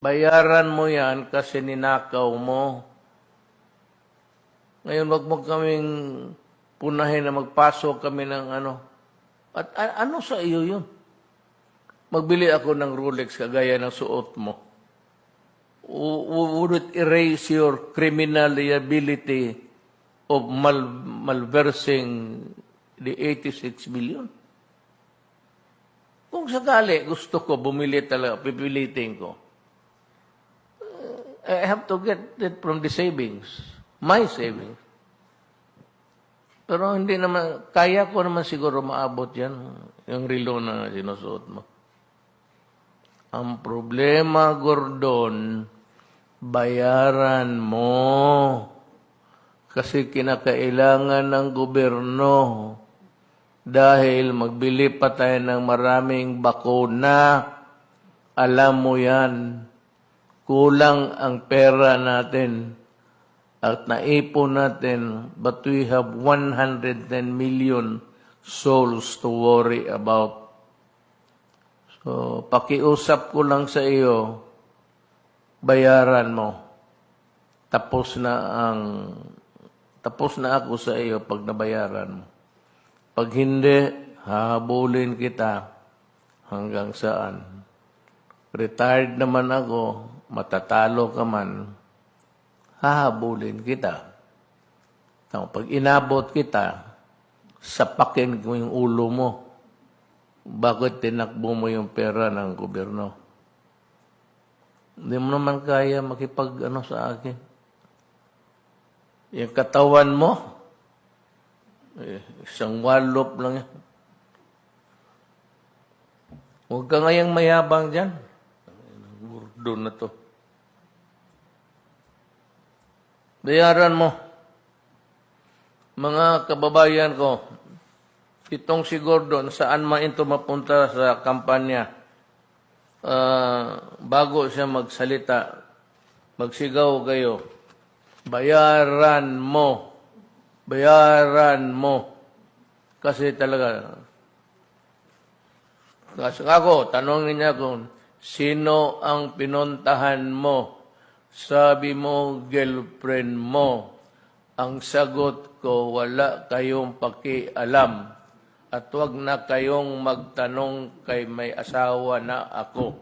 Bayaran mo yan kasi ninakaw mo. Ngayon, wag mo kaming punahin na magpasok kami ng ano. At ano sa iyo yun? Magbili ako ng Rolex kagaya ng suot mo. Would it erase your criminal liability of malversing the 86 million? Kung sakali gusto ko bumili talaga, pipilitin ko. I have to get it from the savings, my savings. Pero hindi naman, kaya ko naman siguro maabot yan, yung relo na sinusuot mo. Ang problema, Gordon, bayaran mo. Kasi kinakailangan ng gobyerno. Dahil magbili pa tayo ng maraming bakuna. Alam mo yan. Kulang ang pera natin. At naipon natin, but we have 110 million souls to worry about. So, pakiusap ko lang sa iyo, bayaran mo. Tapos na ako sa iyo pag nabayaran mo. Pag hindi, hahabulin kita hanggang saan. Retired naman ako, matatalo ka man, hahabulin kita. Pag inabot kita, sapakin ko yung ulo mo. Bakit tinakbo mo yung pera ng gobyerno? Hindi mo naman kaya makipag-ano sa akin. Yung katawan mo, isang wallop lang yan. Huwag ka ngayang mayabang dyan. Gurdo na to. Bayaran mo. Mga kababayan ko, itong si Gordon, saan man ito mapunta sa kampanya, bago siya magsalita, magsigaw kayo, bayaran mo. Bayaran mo. Kasi talaga, kasi ako, tanongin niya kung sino ang pinuntahan mo. Sabi mo, girlfriend mo. Ang sagot ko, wala kayong pakialam. At wag na kayong magtanong kay may asawa na ako.